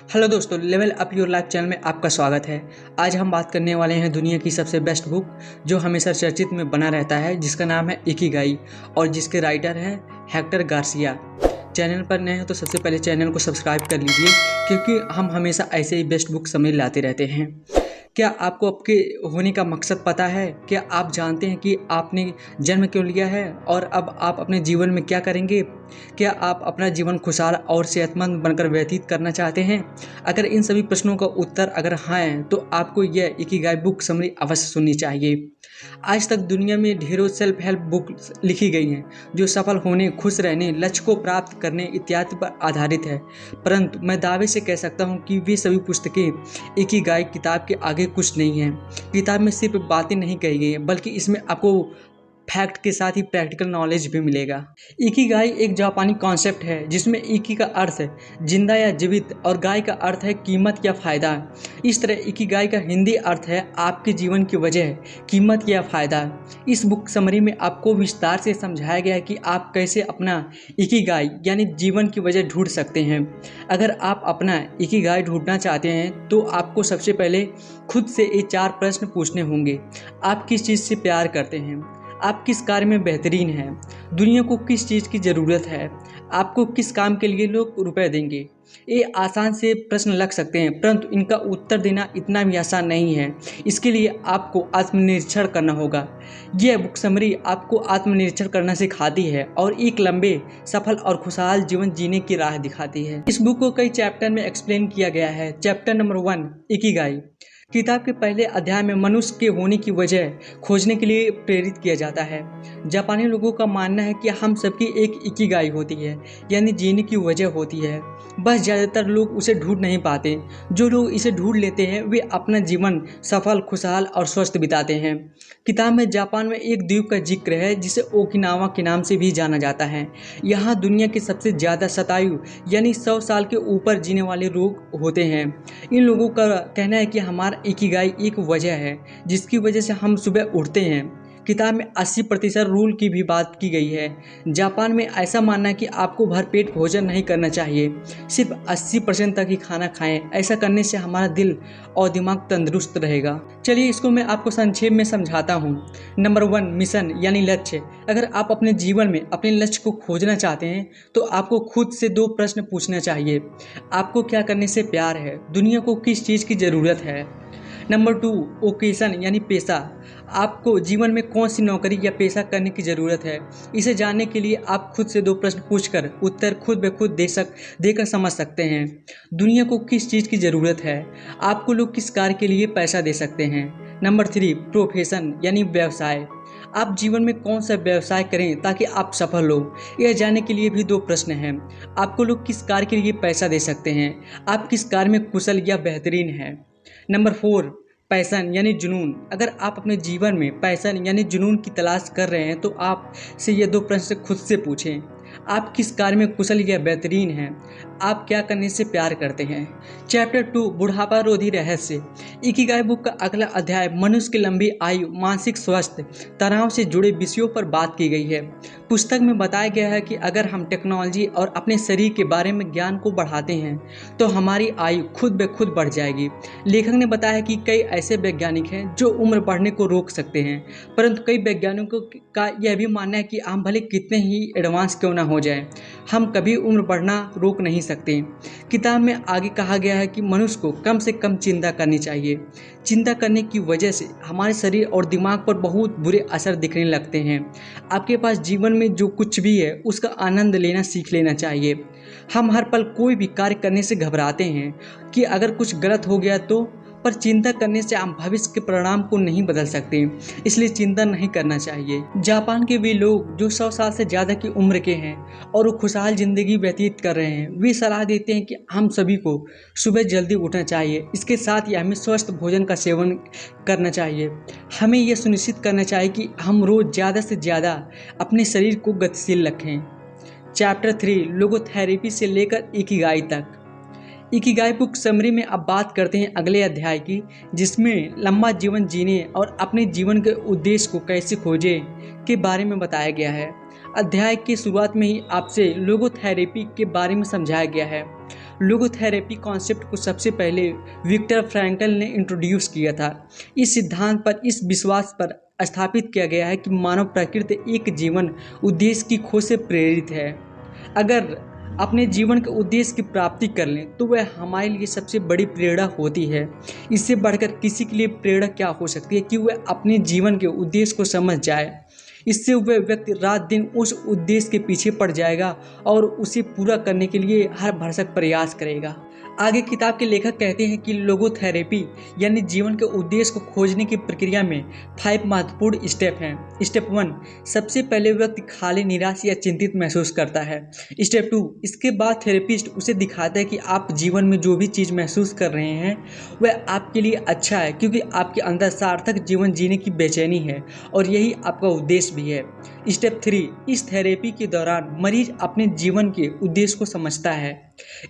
Hello दोस्तों, level up your life channel में आपका स्वागत है। आज हम बात करने वाले हैं दुनिया की सबसे बेस्ट बुक जो हमेशा चर्चित में बना रहता है, जिसका नाम है इकिगाई और जिसके राइटर हैं हेक्टर गार्सिया। चैनल पर नए हैं तो सबसे पहले चैनल को सब्सक्राइब कर लीजिए, क्योंकि हम हमेशा ऐसे ही बेस्ट बुक समझ लाते रहते हैं। क्या आपको आपके होने का मकसद पता है? क्या आप जानते हैं कि आपने जन्म क्यों लिया है और अब आप अपने जीवन में क्या करेंगे? क्या आप अपना जीवन खुशहाल और सेहतमंद बनकर व्यतीत करना चाहते हैं? अगर इन सभी प्रश्नों का उत्तर अगर हाँ है तो आपको यह इकिगाई बुक समरी अवश्य सुननी चाहिए। आज तक दुनिया में ढेरों सेल्फ हेल्प बुक लिखी गई हैं जो सफल होने, खुश रहने, लक्ष्य को प्राप्त करने इत्यादि पर आधारित है, परंतु मैं दावे से कह सकता हूँ कि वे सभी पुस्तकें इकिगाई किताब के आगे कुछ नहीं है। किताब में सिर्फ बातें नहीं कही गई हैं, बल्कि इसमें आपको फैक्ट के साथ ही प्रैक्टिकल नॉलेज भी मिलेगा। इकिगाई एक जापानी कॉन्सेप्ट है जिसमें इकी का अर्थ है जिंदा या जीवित और गाई का अर्थ है कीमत या फायदा। इस तरह इकिगाई का हिंदी अर्थ है आपके जीवन की वजह, कीमत या फायदा। इस बुक समरी में आपको विस्तार से समझाया गया है कि आप कैसे अपना इकिगाई यानी जीवन की वजह ढूंढ सकते हैं। अगर आप अपना इकिगाई ढूंढना चाहते हैं तो आपको सबसे पहले खुद से ये 4 प्रश्न पूछने होंगे। आप किस चीज़ से प्यार करते हैं? आप किस कार्य में बेहतरीन हैं? दुनिया को किस चीज़ की ज़रूरत है? आपको किस काम के लिए लोग रुपए देंगे? ये आसान से प्रश्न लग सकते हैं, परंतु इनका उत्तर देना इतना भी आसान नहीं है। इसके लिए आपको आत्मनिरीक्षण करना होगा। यह बुक समरी आपको आत्मनिरीक्षण करना सिखाती है और एक लंबे, सफल और खुशहाल जीवन जीने की राह दिखाती है। इस बुक को कई चैप्टर में एक्सप्लेन किया गया है। Chapter number 1 Ikigai. किताब के पहले अध्याय में मनुष्य के होने की वजह खोजने के लिए प्रेरित किया जाता है। जापानी लोगों का मानना है कि हम सबकी एक इकिगाई होती है, यानी जीने की वजह होती है, बस ज़्यादातर लोग उसे ढूंढ नहीं पाते। जो लोग इसे ढूंढ लेते हैं वे अपना जीवन सफल, खुशहाल और स्वस्थ बिताते हैं। किताब में जापान में एक द्वीप का जिक्र है जिसे ओकिनावा के नाम से भी जाना जाता है। यहाँ दुनिया के सबसे ज़्यादा शतायु यानी 100 साल के ऊपर जीने वाले लोग होते हैं। इन लोगों का कहना है कि हमारा इकिगाई एक वजह है जिसकी वजह से हम सुबह उठते हैं। किताब में 80% रूल की भी बात की गई है। जापान में ऐसा मानना है कि आपको भरपेट भोजन नहीं करना चाहिए, सिर्फ 80% तक ही खाना खाएं। ऐसा करने से हमारा दिल और दिमाग तंदुरुस्त रहेगा। चलिए इसको मैं आपको संक्षेप में समझाता हूँ। नंबर 1 मिशन यानी लक्ष्य। अगर आप अपने जीवन में अपने लक्ष्य को खोजना चाहते हैं तो आपको खुद से 2 प्रश्न पूछना चाहिए। आपको क्या करने से प्यार है? दुनिया को किस चीज़ की ज़रूरत है? नंबर 2 ओकेशन यानी पेशा। आपको जीवन में कौन सी नौकरी या पेशा करने की ज़रूरत है? इसे जानने के लिए आप खुद से 2 प्रश्न पूछकर उत्तर खुद ब खुद देकर समझ सकते हैं। दुनिया को किस चीज़ की ज़रूरत है? आपको लोग किस कार्य के लिए पैसा दे सकते हैं? नंबर 3 प्रोफेशन यानी व्यवसाय। आप जीवन में कौन सा व्यवसाय करें ताकि आप सफल हो? यह जानने के लिए भी 2 प्रश्न हैं। आपको लोग किस कार्य के लिए पैसा दे सकते हैं? आप किस कार्य में कुशल या बेहतरीन हैं? नंबर 4 पैशन यानी जुनून। अगर आप अपने जीवन में पैशन यानी जुनून की तलाश कर रहे हैं तो आप से ये 2 प्रश्न खुद से पूछें। आप किस कार्य में कुशल या बेहतरीन हैं? आप क्या करने से प्यार करते हैं? चैप्टर 2 बुढ़ापा रोधी रहस्य। इकिगाई बुक का अगला अध्याय मनुष्य की लंबी आयु, मानसिक स्वास्थ्य, तनाव से जुड़े विषयों पर बात की गई है। पुस्तक में बताया गया है कि अगर हम टेक्नोलॉजी और अपने शरीर के बारे में ज्ञान को बढ़ाते हैं तो हमारी आयु खुद ब खुद बढ़ जाएगी। लेखक ने बताया कि कई ऐसे वैज्ञानिक हैं जो उम्र बढ़ने को रोक सकते हैं, परंतु कई वैज्ञानिकों का यह भी मानना है कि हम भले कितने ही एडवांस क्यों ना हो जाए, हम कभी उम्र बढ़ना रोक नहीं सकते। किताब में आगे कहा गया है कि मनुष्य को कम से कम चिंता करनी चाहिए। चिंता करने की वजह से हमारे शरीर और दिमाग पर बहुत बुरे असर दिखने लगते हैं। आपके पास जीवन में जो कुछ भी है उसका आनंद लेना सीख लेना चाहिए। हम हर पल कोई भी कार्य करने से घबराते हैं कि अगर कुछ गलत हो गया तो, पर चिंता करने से हम भविष्य के परिणाम को नहीं बदल सकते, इसलिए चिंता नहीं करना चाहिए। जापान के वे लोग जो 100 साल से ज़्यादा की उम्र के हैं और वो खुशहाल ज़िंदगी व्यतीत कर रहे हैं, वे सलाह देते हैं कि हम सभी को सुबह जल्दी उठना चाहिए। इसके साथ ही हमें स्वस्थ भोजन का सेवन करना चाहिए। हमें यह सुनिश्चित करना चाहिए कि हम रोज़ ज़्यादा से ज़्यादा अपने शरीर को गतिशील रखें। चैप्टर 3 लोगोथेरेपी से लेकर इकिगाई तक। इकिगाई बुक समरी में अब बात करते हैं अगले अध्याय की, जिसमें लंबा जीवन जीने और अपने जीवन के उद्देश्य को कैसे खोजें के बारे में बताया गया है। अध्याय की शुरुआत में ही आपसे लोगोथेरेपी के बारे में समझाया गया है। लोगोथेरेपी कॉन्सेप्ट को सबसे पहले विक्टर फ्रैंकल ने इंट्रोड्यूस किया था। इस सिद्धांत पर, इस विश्वास पर स्थापित किया गया है कि मानव प्रकृति एक जीवन उद्देश्य की खोज से प्रेरित है। अगर अपने जीवन के उद्देश्य की प्राप्ति कर लें तो वह हमारे लिए सबसे बड़ी प्रेरणा होती है। इससे बढ़कर किसी के लिए प्रेरणा क्या हो सकती है कि वह अपने जीवन के उद्देश्य को समझ जाए। इससे वह व्यक्ति रात दिन उस उद्देश्य के पीछे पड़ जाएगा और उसे पूरा करने के लिए हर भरसक प्रयास करेगा। आगे किताब के लेखक कहते हैं कि लोगोथेरेपी यानी जीवन के उद्देश्य को खोजने की प्रक्रिया में 5 महत्वपूर्ण स्टेप हैं। स्टेप 1, सबसे पहले व्यक्ति खाली, निराश या चिंतित महसूस करता है। स्टेप 2, इसके बाद थेरेपिस्ट उसे दिखाता है कि आप जीवन में जो भी चीज़ महसूस कर रहे हैं वह आपके लिए अच्छा है, क्योंकि आपके अंदर सार्थक जीवन जीने की बेचैनी है और यही आपका उद्देश्य भी है। स्टेप 3, इस थेरेपी के दौरान मरीज अपने जीवन के उद्देश्य को समझता है।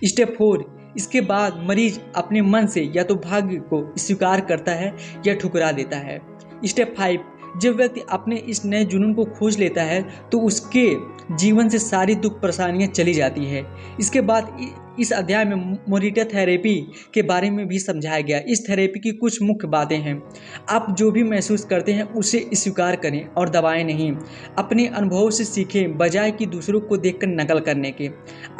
स्टेप 4, इसके बाद मरीज अपने मन से या तो भाग्य को स्वीकार करता है या ठुकरा देता है। स्टेप 5, जब व्यक्ति अपने इस नए जुनून को खोज लेता है तो उसके जीवन से सारी दुख परेशानियां चली जाती है। इसके बाद इस अध्याय में मोरिटा थेरेपी के बारे में भी समझाया गया। इस थेरेपी की कुछ मुख्य बातें हैं। आप जो भी महसूस करते हैं उसे स्वीकार करें और दबाएं नहीं। अपने अनुभवों से सीखें बजाय कि दूसरों को देखकर नकल करने के।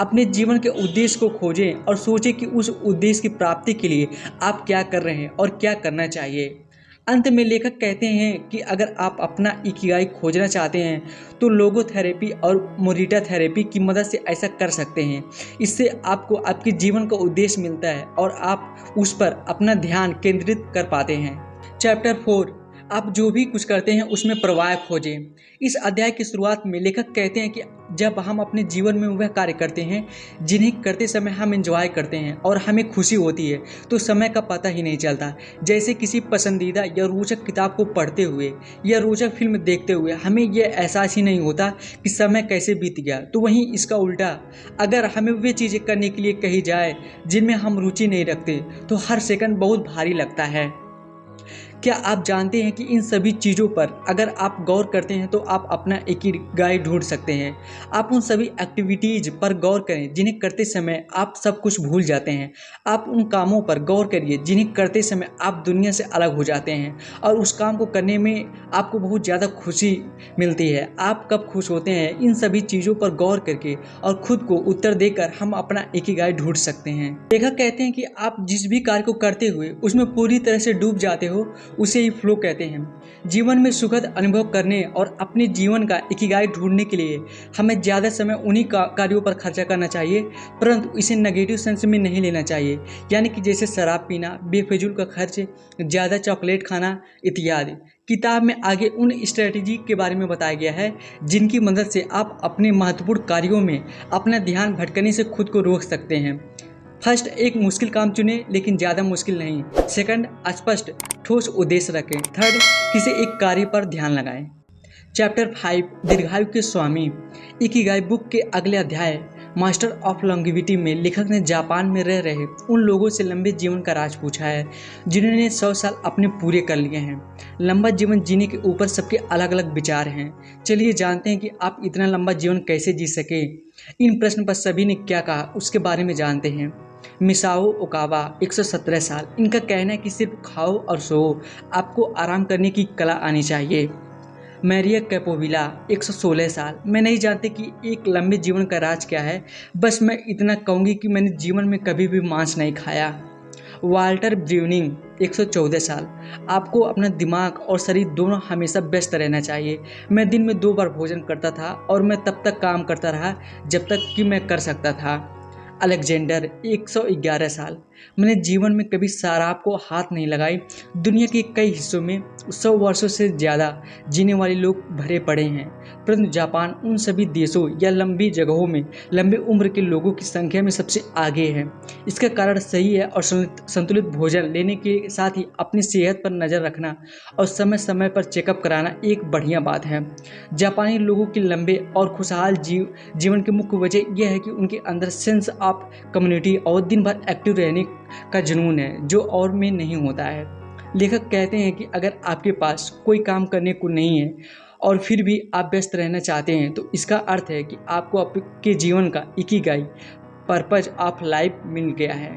अपने जीवन के उद्देश्य को खोजें और सोचें कि उस उद्देश्य की प्राप्ति के लिए आप क्या कर रहे हैं और क्या करना चाहिए। अंत में लेखक कहते हैं कि अगर आप अपना इकिगाई खोजना चाहते हैं तो लोगोथेरेपी और मोरिटा थेरेपी की मदद से ऐसा कर सकते हैं। इससे आपको आपके जीवन का उद्देश्य मिलता है और आप उस पर अपना ध्यान केंद्रित कर पाते हैं। चैप्टर 4, आप जो भी कुछ करते हैं उसमें प्रवाह खोजें। इस अध्याय की शुरुआत में लेखक कहते हैं कि जब हम अपने जीवन में वह कार्य करते हैं जिन्हें करते समय हम एंजॉय करते हैं और हमें खुशी होती है तो समय का पता ही नहीं चलता। जैसे किसी पसंदीदा या रोचक किताब को पढ़ते हुए या रोचक फिल्म देखते हुए हमें यह एहसास ही नहीं होता कि समय कैसे बीत गया। तो वहीं इसका उल्टा, अगर हमें वे चीज़ें करने के लिए कही जाए जिनमें हम रुचि नहीं रखते तो हर सेकंड बहुत भारी लगता है। क्या आप जानते हैं कि इन सभी चीज़ों पर अगर आप गौर करते हैं तो आप अपना इकिगाई ढूंढ सकते हैं। आप उन सभी एक्टिविटीज़ पर गौर करें जिन्हें करते समय आप सब कुछ भूल जाते हैं। आप उन कामों पर गौर करिए जिन्हें करते समय आप दुनिया से अलग हो जाते हैं और उस काम को करने में आपको बहुत ज़्यादा खुशी मिलती है। आप कब खुश होते हैं, इन सभी चीज़ों पर गौर करके और खुद को उत्तर देकर हम अपना इकिगाई ढूंढ सकते हैं। लेखक कहते हैं कि आप जिस भी कार्य को करते हुए उसमें पूरी तरह से डूब जाते हो उसे ही फ्लो कहते हैं। जीवन में सुखद अनुभव करने और अपने जीवन का इकिगाई ढूंढने के लिए हमें ज़्यादा समय उन्हीं कार्यों पर खर्चा करना चाहिए, परंतु इसे नेगेटिव सेंस में नहीं लेना चाहिए, यानी कि जैसे शराब पीना, बेफिजूल का खर्च, ज़्यादा चॉकलेट खाना इत्यादि। किताब में आगे उन स्ट्रेटजी के बारे में बताया गया है जिनकी मदद से आप अपने महत्वपूर्ण कार्यों में अपना ध्यान भटकने से खुद को रोक सकते हैं। फर्स्ट, एक मुश्किल काम चुनें लेकिन ज़्यादा मुश्किल नहीं। सेकंड, स्पष्ट ठोस उद्देश्य रखें। थर्ड, किसी एक कार्य पर ध्यान लगाएं। चैप्टर 5, दीर्घायु के स्वामी। इकिगाई बुक के अगले अध्याय मास्टर ऑफ लॉन्गिविटी में लेखक ने जापान में रह रहे उन लोगों से लंबे जीवन का राज पूछा है जिन्होंने 100 साल अपने पूरे कर लिए हैं। लंबा जीवन जीने के ऊपर सबके अलग अलग विचार हैं। चलिए जानते हैं कि आप इतना लंबा जीवन कैसे जी सके। इन प्रश्न पर सभी ने क्या कहा उसके बारे में जानते हैं। मिसाओ ओकावा 117 साल। इनका कहना है कि सिर्फ खाओ और सोओ, आपको आराम करने की कला आनी चाहिए। मैरिया कैपोविला 116 साल। मैं नहीं जानती कि एक लंबे जीवन का राज क्या है, बस मैं इतना कहूँगी कि मैंने जीवन में कभी भी मांस नहीं खाया। वाल्टर ब्र्यूनिंग 114 साल। आपको अपना दिमाग और शरीर दोनों हमेशा व्यस्त रहना चाहिए। मैं दिन में 2 बार भोजन करता था और मैं तब तक काम करता रहा जब तक कि मैं कर सकता था। अलेक्जेंडर 111 साल। मैंने जीवन में कभी शराब को हाथ नहीं लगाई। दुनिया के कई हिस्सों में 100 वर्षों से ज़्यादा जीने वाले लोग भरे पड़े हैं, परंतु जापान उन सभी देशों या लंबी जगहों में लंबे उम्र के लोगों की संख्या में सबसे आगे है। इसका कारण सही है और संतुलित भोजन लेने के साथ ही अपनी सेहत पर नज़र रखना और समय समय पर चेकअप कराना एक बढ़िया बात है। जापानी लोगों के लंबे और खुशहाल जीवन की मुख्य वजह यह है कि उनके अंदर सेंस ऑफ कम्युनिटी और दिन भर एक्टिव रहने का जुनून है जो और में नहीं होता है। लेखक कहते हैं कि अगर आपके पास कोई काम करने को नहीं है और फिर भी आप व्यस्त रहना चाहते हैं तो इसका अर्थ है कि आपको आपके जीवन का इकिगाई पर्पज ऑफ लाइफ मिल गया है।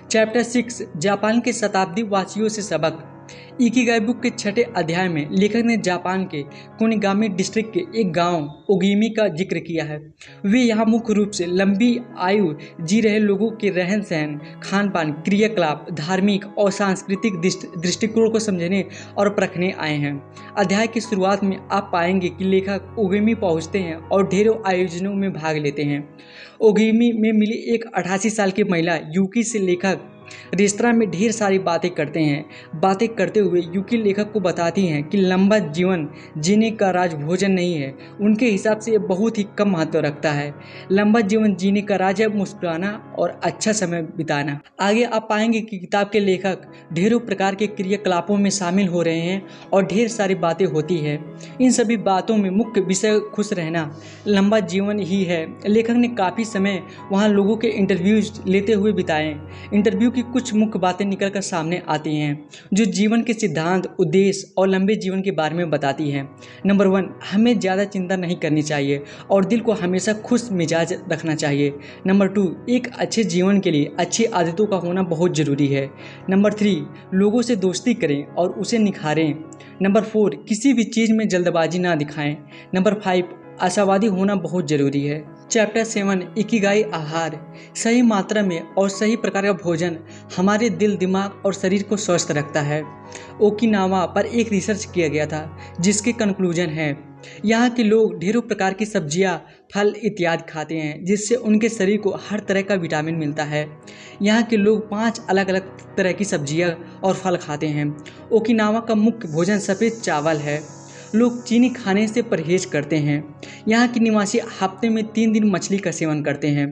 चैप्टर 6 जापान के शताब्दी वासियों से सबक। इकिगाई बुक के 6ठे अध्याय में लेखक ने जापान के कोनिगामी डिस्ट्रिक्ट के एक गांव ओगिमी का जिक्र किया है। वे यहाँ मुख्य रूप से लंबी आयु जी रहे लोगों के रहन सहन, खान पान, क्रियाकलाप, धार्मिक और सांस्कृतिक दृष्टिकोण को समझने और परखने आए हैं। अध्याय की शुरुआत में आप पाएंगे कि लेखक ओगिमी पहुँचते हैं और ढेरों आयोजनों में भाग लेते हैं। ओगिमी में मिली एक 88 साल की महिला यूकी से लेखक रेस्तरां में ढेर सारी बातें करते हैं। बातें करते हुए यूकी लेखक को बताती हैं कि लंबा जीवन जीने का राज भोजन नहीं है। उनके हिसाब से ये बहुत ही कम महत्व रखता है। लंबा जीवन जीने का राज है मुस्कुराना और अच्छा समय बिताना। आगे आप पाएंगे कि किताब के लेखक ढेरों प्रकार के क्रियाकलापों में शामिल हो रहे हैं और ढेर सारी बातें होती है। इन सभी बातों में मुख्य विषय खुश रहना, लंबा जीवन ही है। लेखक ने काफ़ी समय वहाँ लोगों के इंटरव्यूज लेते हुए बिताए। इंटरव्यू की कुछ मुख्य बातें निकलकर सामने आती हैं जो जीवन के सिद्धांत, उद्देश्य और लंबे जीवन के बारे में बताती हैं। नंबर 1, हमें ज़्यादा चिंता नहीं करनी चाहिए और दिल को हमेशा खुश मिजाज रखना चाहिए। नंबर 2, एक अच्छे जीवन के लिए अच्छी आदतों का होना बहुत ज़रूरी है। नंबर 3, लोगों से दोस्ती करें और उसे निखारें। नंबर 4, किसी भी चीज़ में जल्दबाजी ना दिखाएं। नंबर 5, आशावादी होना बहुत ज़रूरी है। चैप्टर 7 इकिगाई आहार। सही मात्रा में और सही प्रकार का भोजन हमारे दिल, दिमाग और शरीर को स्वस्थ रखता है। ओकिनावा पर एक रिसर्च किया गया था जिसके कंक्लूजन है यहाँ के लोग ढेरों प्रकार की सब्जियाँ, फल इत्यादि खाते हैं जिससे उनके शरीर को हर तरह का विटामिन मिलता है। यहाँ के लोग 5 अलग अलग तरह की सब्जियाँ और फल खाते हैं। ओकिनावा का मुख्य भोजन सफ़ेद चावल है। लोग चीनी खाने से परहेज करते हैं। यहाँ के निवासी हफ्ते में 3 दिन मछली का सेवन करते हैं।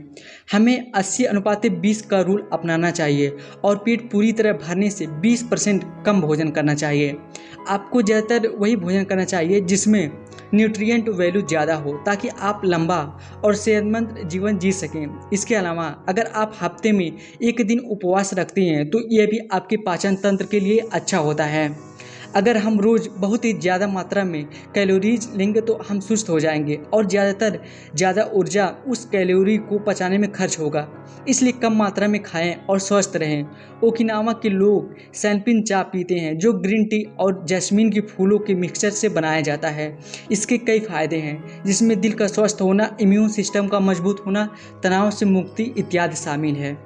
हमें 80:20 का रूल अपनाना चाहिए और पेट पूरी तरह भरने से 20% कम भोजन करना चाहिए। आपको ज़्यादातर वही भोजन करना चाहिए जिसमें न्यूट्रिएंट वैल्यू ज़्यादा हो ताकि आप लंबा और सेहतमंद जीवन जी सकें। इसके अलावा अगर आप हफ्ते में 1 दिन उपवास रखते हैं तो यह भी आपके पाचन तंत्र के लिए अच्छा होता है। अगर हम रोज़ बहुत ही ज़्यादा मात्रा में कैलोरीज लेंगे तो हम सुस्त हो जाएंगे और ज़्यादा ऊर्जा उस कैलोरी को पचाने में खर्च होगा। इसलिए कम मात्रा में खाएं और स्वस्थ रहें। ओकिनावा के लोग सैनपिन चाय पीते हैं जो ग्रीन टी और जैस्मीन के फूलों के मिक्सचर से बनाया जाता है। इसके कई फायदे हैं जिसमें दिल का स्वस्थ होना, इम्यून सिस्टम का मजबूत होना, तनाव से मुक्ति इत्यादि शामिल है।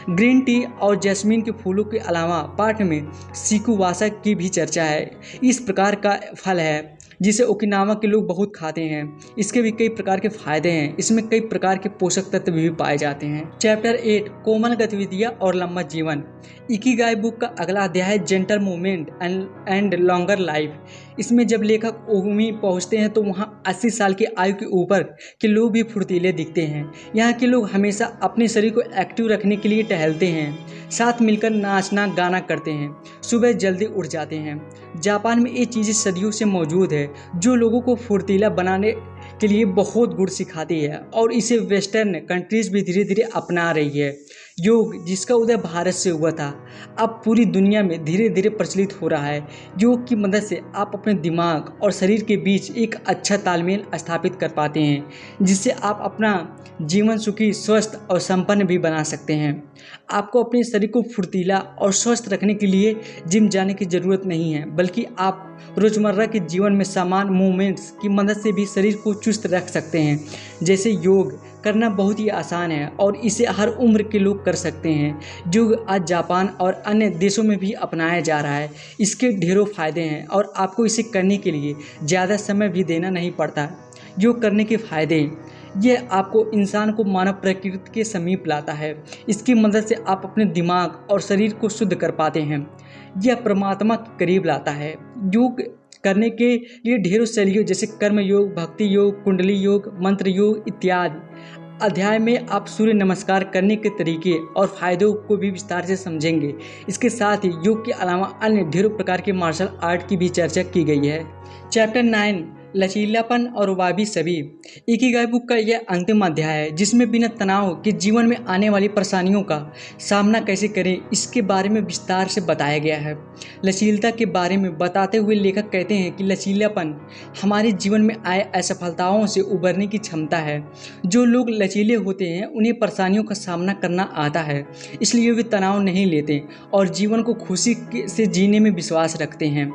ग्रीन टी और जैस्मीन के फूलों के अलावा पाठ में सिकुवासा की भी चर्चा है। इस प्रकार का फल है जिसे ओकिनावा के लोग बहुत खाते हैं। इसके भी कई प्रकार के फायदे हैं। इसमें कई प्रकार के पोषक तत्व भी पाए जाते हैं। चैप्टर 8 कोमल गतिविधियां और लंबा जीवन। इकिगाई बुक का अगला अध्याय है gentle movement and longer life. इसमें जब लेखक ओगिमी पहुंचते हैं तो वहां 80 साल की आयु के ऊपर के लोग भी फुर्तीले दिखते हैं। यहाँ के लोग हमेशा अपने शरीर को एक्टिव रखने के लिए टहलते हैं, साथ मिलकर नाचना गाना करते हैं, सुबह जल्दी उठ जाते हैं। जापान में ये चीज़ें सदियों से मौजूद है जो लोगों को फुर्तीला बनाने के लिए बहुत गुण सिखाती है और इसे वेस्टर्न कंट्रीज भी धीरे धीरे अपना रही है। योग जिसका उदय भारत से हुआ था अब पूरी दुनिया में धीरे धीरे प्रचलित हो रहा है। योग की मदद से आप अपने दिमाग और शरीर के बीच एक अच्छा तालमेल स्थापित कर पाते हैं जिससे आप अपना जीवन सुखी, स्वस्थ और संपन्न भी बना सकते हैं। आपको अपने शरीर को फुर्तीला और स्वस्थ रखने के लिए जिम जाने की ज़रूरत नहीं है, बल्कि आप रोज़मर्रा के जीवन में सामान्य मूवमेंट्स की मदद से भी शरीर को चुस्त रख सकते हैं। जैसे योग करना बहुत ही आसान है और इसे हर उम्र के लोग कर सकते हैं। योग आज जापान और अन्य देशों में भी अपनाया जा रहा है। इसके ढेरों फायदे हैं और आपको इसे करने के लिए ज़्यादा समय भी देना नहीं पड़ता। योग करने के फायदे, यह आपको इंसान को मानव प्रकृति के समीप लाता है। इसकी मदद से आप अपने दिमाग और शरीर को शुद्ध कर पाते हैं। यह परमात्मा के करीब लाता है। योग करने के लिए ढेरों शैलियों जैसे कर्म योग, भक्ति योग, कुंडली योग, मंत्र योग इत्यादि अध्याय में आप सूर्य नमस्कार करने के तरीके और फायदों को भी विस्तार से समझेंगे। इसके साथ ही योग के अलावा अन्य ढेरों प्रकार के मार्शल आर्ट की भी चर्चा की गई है। चैप्टर 9 लचीलापन और वाबी सभी इकिगाई बुक का यह अंतिम अध्याय है, जिसमें बिना तनाव के जीवन में आने वाली परेशानियों का सामना कैसे करें इसके बारे में विस्तार से बताया गया है। लचीलता के बारे में बताते हुए लेखक कहते हैं कि लचीलापन हमारे जीवन में आए असफलताओं से उबरने की क्षमता है। जो लोग लचीले होते हैं उन्हें परेशानियों का सामना करना आता है, इसलिए वे तनाव नहीं लेते और जीवन को खुशी से जीने में विश्वास रखते हैं।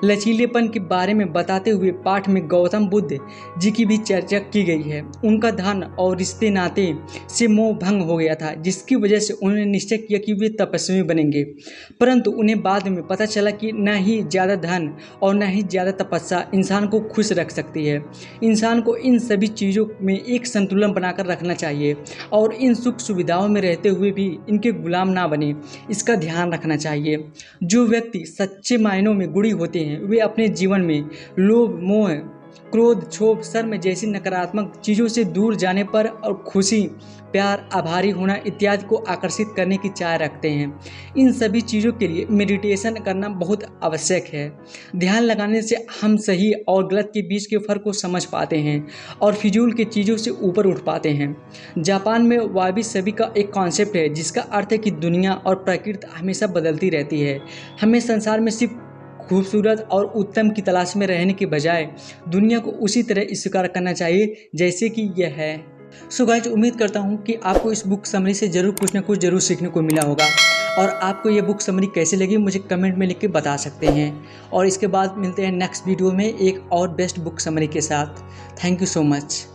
लचीलेपन के बारे में बताते हुए पाठ में गौतम बुद्ध जी की भी चर्चा की गई है। उनका धन और रिश्ते नाते से मोह भंग हो गया था, जिसकी वजह से उन्होंने निश्चय किया कि वे तपस्वी बनेंगे, परंतु उन्हें बाद में पता चला कि न ही ज़्यादा धन और न ही ज़्यादा तपस्या इंसान को खुश रख सकती है। इंसान को इन सभी चीज़ों में एक संतुलन बनाकर रखना चाहिए और इन सुख सुविधाओं में रहते हुए भी इनके गुलाम ना बने, इसका ध्यान रखना चाहिए। जो व्यक्ति सच्चे मायनों में गुणी होते हैं वे अपने जीवन में लोभ, मोह, क्रोध, क्षोभ, शर्म जैसी नकारात्मक चीज़ों से दूर जाने पर और खुशी, प्यार, आभारी होना इत्यादि को आकर्षित करने की चाह रखते हैं। इन सभी चीज़ों के लिए मेडिटेशन करना बहुत आवश्यक है। ध्यान लगाने से हम सही और गलत के बीच के फर्क को समझ पाते हैं और फिजूल की चीज़ों से ऊपर उठ पाते हैं। जापान में वाबी सभी का एक कॉन्सेप्ट है, जिसका अर्थ है कि दुनिया और प्रकृति हमेशा बदलती रहती है। हमें संसार में सिर्फ खूबसूरत और उत्तम की तलाश में रहने के बजाय दुनिया को उसी तरह स्वीकार करना चाहिए जैसे कि यह है। सो गाइस, उम्मीद करता हूँ कि आपको इस बुक समरी से ज़रूर कुछ ना कुछ ज़रूर सीखने को मिला होगा और आपको ये बुक समरी कैसे लगी मुझे कमेंट में लिख के बता सकते हैं। और इसके बाद मिलते हैं नेक्स्ट वीडियो में एक और बेस्ट बुक समरी के साथ। Thank you so much.